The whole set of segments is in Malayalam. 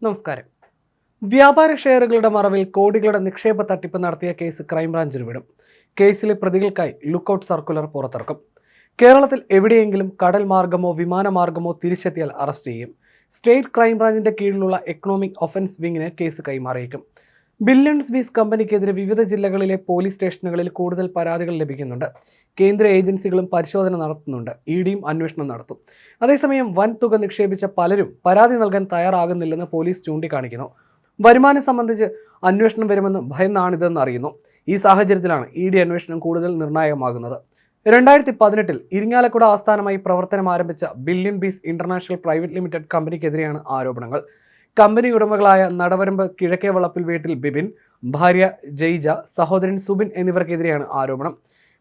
നമസ്കാരം. വ്യാപാര ഷെയറുകളുടെ മറവിൽ കോടികളുടെ നിക്ഷേപ തട്ടിപ്പ് നടത്തിയ കേസ് ക്രൈംബ്രാഞ്ചിന് വിടും. കേസിലെ പ്രതികൾക്കായി ലുക്കൌട്ട് സർക്കുലർ പുറത്തിറക്കും. കേരളത്തിൽ എവിടെയെങ്കിലും കടൽ മാർഗമോ വിമാനമാർഗമോ തിരിച്ചെത്തിയാൽ അറസ്റ്റ് ചെയ്യും. സ്റ്റേറ്റ് ക്രൈംബ്രാഞ്ചിന്റെ കീഴിലുള്ള എക്കണോമിക് ഒഫൻസ് വിങ്ങിന് കേസ് കൈമാറിയേക്കും. ബില്യൺസ് ബീസ് കമ്പനിക്കെതിരെ വിവിധ ജില്ലകളിലെ പോലീസ് സ്റ്റേഷനുകളിൽ കൂടുതൽ പരാതികൾ ലഭിക്കുന്നുണ്ട്. കേന്ദ്ര ഏജൻസികളും പരിശോധന നടത്തുന്നുണ്ട്. ഇഡിയും അന്വേഷണം നടത്തും. അതേസമയം വൻ തുക നിക്ഷേപിച്ച പലരും പരാതി നൽകാൻ തയ്യാറാകുന്നില്ലെന്ന് പോലീസ് ചൂണ്ടിക്കാണിക്കുന്നു. വരുമാനം സംബന്ധിച്ച് അന്വേഷണം വരുമെന്ന് ഭയന്നാണിതെന്ന് അറിയുന്നു. ഈ സാഹചര്യത്തിലാണ് ഇഡി അന്വേഷണം കൂടുതൽ നിർണായകമാകുന്നത്. 2018 ഇരിങ്ങാലക്കുട ആസ്ഥാനമായി പ്രവർത്തനം ആരംഭിച്ച ബില്യൺ ബീസ് ഇന്റർനാഷണൽ പ്രൈവറ്റ് ലിമിറ്റഡ് കമ്പനിക്കെതിരെയാണ് ആരോപണങ്ങൾ. കമ്പനി ഉടമകളായ നടവരമ്പ് കിഴക്കേ വളപ്പിൽ വീട്ടിൽ ബിബിൻ, ഭാര്യ ജയ്ജ, സഹോദരൻ സുബിൻ എന്നിവർക്കെതിരെയാണ് ആരോപണം.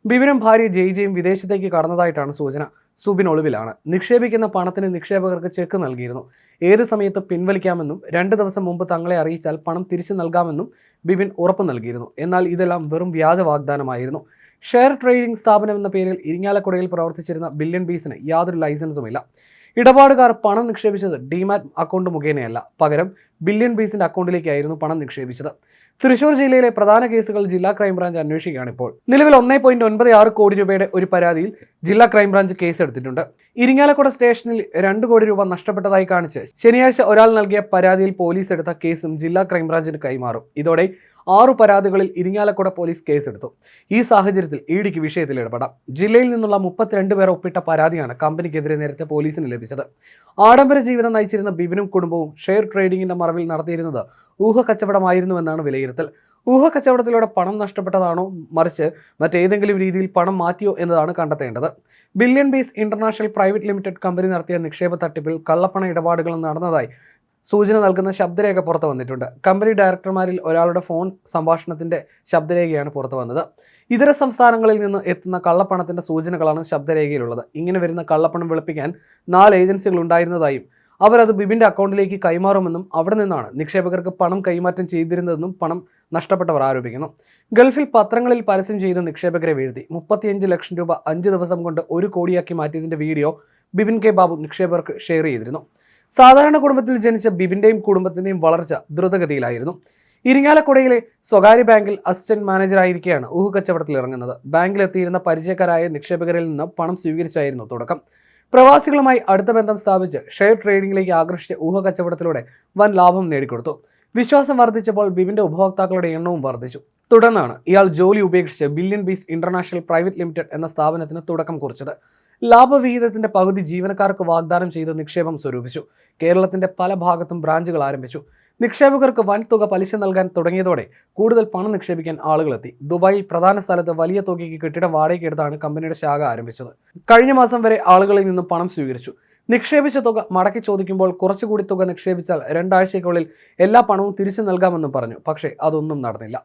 ബിബിനും ഭാര്യ ജയ്ജയും വിദേശത്തേക്ക് കടന്നതായിട്ടാണ് സൂചന. സുബിൻ ഒളിവിലാണ്. നിക്ഷേപിക്കുന്ന പണത്തിന് നിക്ഷേപകർക്ക് ചെക്ക് നൽകിയിരുന്നു. ഏത് സമയത്ത് പിൻവലിക്കാമെന്നും 2 ദിവസം മുമ്പ് തങ്ങളെ അറിയിച്ചാൽ പണം തിരിച്ചു നൽകാമെന്നും ബിബിൻ ഉറപ്പ് നൽകിയിരുന്നു. എന്നാൽ ഇതെല്ലാം വെറും വ്യാജ വാഗ്ദാനമായിരുന്നു. ഷെയർ ട്രേഡിംഗ് സ്ഥാപനം എന്ന പേരിൽ ഇരിങ്ങാലക്കുടയിൽ പ്രവർത്തിച്ചിരുന്ന ബില്യൺ ബീസിന് യാതൊരു ലൈസൻസുമില്ല. ഇടപാടുകാർ പണം നിക്ഷേപിച്ചത് ഡിമാറ്റ് അക്കൗണ്ട് മുഖേനയല്ല, പകരം ബില്യൺ ബീസിന്റെ അക്കൗണ്ടിലേക്കായിരുന്നു പണം നിക്ഷേപിച്ചത്. തൃശൂർ ജില്ലയിലെ പ്രധാന കേസുകൾ ജില്ലാ ക്രൈംബ്രാഞ്ച് അന്വേഷിക്കുകയാണ് ഇപ്പോൾ. നിലവിൽ 1.96 കോടി രൂപയുടെ ഒരു പരാതിയിൽ ജില്ലാ ക്രൈംബ്രാഞ്ച് കേസെടുത്തിട്ടുണ്ട്. ഇരിങ്ങാലക്കുട സ്റ്റേഷനിൽ 2 കോടി രൂപ നഷ്ടപ്പെട്ടതായി കാണിച്ച് ശനിയാഴ്ച ഒരാൾ നൽകിയ പരാതിയിൽ പോലീസ് എടുത്ത കേസും ജില്ലാ ക്രൈംബ്രാഞ്ചിന് കൈമാറും. ഇതോടെ 6 പരാതികളിൽ ഇരിങ്ങാലക്കുട പോലീസ് കേസെടുത്തു. ഈ സാഹചര്യത്തിൽ ഇഡിക്ക് വിഷയത്തിൽ ഇടപെടാം. ജില്ലയിൽ നിന്നുള്ള 32 പേർ ഒപ്പിട്ട പരാതിയാണ് കമ്പനിക്കെതിരെ നേരത്തെ പോലീസിന് ലഭിച്ചത്. ആഡംബര ജീവിതം നയിച്ചിരുന്ന ബിബിനും കുടുംബവും ഷെയർ ട്രേഡിംഗിന്റെ മറവിൽ നടത്തിയിരുന്നത് ഊഹക്കച്ചവടമായിരുന്നുവെന്നാണ് വിലയിരുത്തൽ. ഊഹക്കച്ചവടത്തിലൂടെ പണം നഷ്ടപ്പെട്ടതാണോ, മറിച്ച് മറ്റേതെങ്കിലും രീതിയിൽ പണം മാറ്റിയോ എന്നതാണ് കണ്ടെത്തേണ്ടത്. ബില്യൺ ബീസ് ഇന്റർനാഷണൽ പ്രൈവറ്റ് ലിമിറ്റഡ് കമ്പനി നടത്തിയ നിക്ഷേപ തട്ടിപ്പിൽ കള്ളപ്പണ ഇടപാടുകൾ നടന്നതായി സൂചന നൽകുന്ന ശബ്ദരേഖ പുറത്തു വന്നിട്ടുണ്ട്. കമ്പനി ഡയറക്ടർമാരിൽ ഒരാളുടെ ഫോൺ സംഭാഷണത്തിന്റെ ശബ്ദരേഖയാണ് പുറത്തു വന്നത്. ഇതര സംസ്ഥാനങ്ങളിൽ നിന്ന് എത്തുന്ന കള്ളപ്പണത്തിന്റെ സൂചനകളാണ് ശബ്ദരേഖയിലുള്ളത്. ഇങ്ങനെ വരുന്ന കള്ളപ്പണം വെളുപ്പിക്കാൻ 4 ഏജൻസികൾ ഉണ്ടായിരുന്നതായും അവരത് ബിബിന്റെ അക്കൗണ്ടിലേക്ക് കൈമാറുമെന്നും അവിടെ നിന്നാണ് നിക്ഷേപകർക്ക് പണം കൈമാറ്റം ചെയ്തിരുന്നതെന്നും പണം നഷ്ടപ്പെട്ടവർ ആരോപിക്കുന്നു. ഗൾഫിൽ പത്രങ്ങളിൽ പരസ്യം ചെയ്ത് നിക്ഷേപകരെ വീഴ്ത്തി 35 ലക്ഷം രൂപ 5 ദിവസം കൊണ്ട് 1 കോടിയാക്കി മാറ്റിയതിന്റെ വീഡിയോ ബിബിൻ കെ ബാബു നിക്ഷേപകർക്ക് ഷെയർ ചെയ്തിരുന്നു. സാധാരണ കുടുംബത്തിൽ ജനിച്ച ബിബിന്റെയും കുടുംബത്തിന്റെയും വളർച്ച ദ്രുതഗതിയിലായിരുന്നു. ഇരിങ്ങാലക്കുടയിലെ സ്വകാര്യ ബാങ്കിൽ അസിസ്റ്റന്റ് മാനേജറായിരിക്കെയാണ് ഊഹക്കച്ചവടത്തിൽ ഇറങ്ങുന്നത്. ബാങ്കിലെത്തിയിരുന്ന പരിചയക്കാരായ നിക്ഷേപകരിൽ നിന്ന് പണം സ്വീകരിച്ചായിരുന്നു തുടക്കം. പ്രവാസികളുമായി അടുത്ത ബന്ധം സ്ഥാപിച്ച് ഷെയർ ട്രേഡിംഗിലേക്ക് ആകർഷിച്ച ഊഹക്കച്ചവടത്തിലൂടെ വൻ ലാഭം നേടിക്കൊടുത്തു. വിശ്വാസം വർദ്ധിച്ചപ്പോൾ ബിബിന്റെ ഉപഭോക്താക്കളുടെ എണ്ണവും വർദ്ധിച്ചു. തുടർന്നാണ് ഇയാൾ ജോലി ഉപേക്ഷിച്ച് ബില്യൺ ബീസ് ഇന്റർനാഷണൽ പ്രൈവറ്റ് ലിമിറ്റഡ് എന്ന സ്ഥാപനത്തിന് തുടക്കം കുറിച്ചത്. ലാഭവിഹിതത്തിന്റെ പകുതി ജീവനക്കാർക്ക് വാഗ്ദാനം ചെയ്ത് നിക്ഷേപം സ്വരൂപിച്ചു. കേരളത്തിന്റെ പല ഭാഗത്തും ബ്രാഞ്ചുകൾ ആരംഭിച്ചു. നിക്ഷേപകർക്ക് വൻ തുക പലിശ നൽകാൻ തുടങ്ങിയതോടെ കൂടുതൽ പണം നിക്ഷേപിക്കാൻ ആളുകളെത്തി. ദുബായിൽ പ്രധാന സ്ഥലത്ത് വലിയ തുകയ്ക്ക് കെട്ടിടം വാടകയ്ക്കെടുത്താണ് കമ്പനിയുടെ ശാഖ ആരംഭിച്ചത്. കഴിഞ്ഞ മാസം വരെ ആളുകളിൽ നിന്നും പണം സ്വീകരിച്ചു. നിക്ഷേപിച്ച തുക മടക്കി ചോദിക്കുമ്പോൾ കുറച്ചുകൂടി തുക നിക്ഷേപിച്ചാൽ 2 ആഴ്ചയ്ക്കുള്ളിൽ എല്ലാ പണവും തിരിച്ചു നൽകാമെന്നും പറഞ്ഞു. പക്ഷേ അതൊന്നും നടന്നില്ല.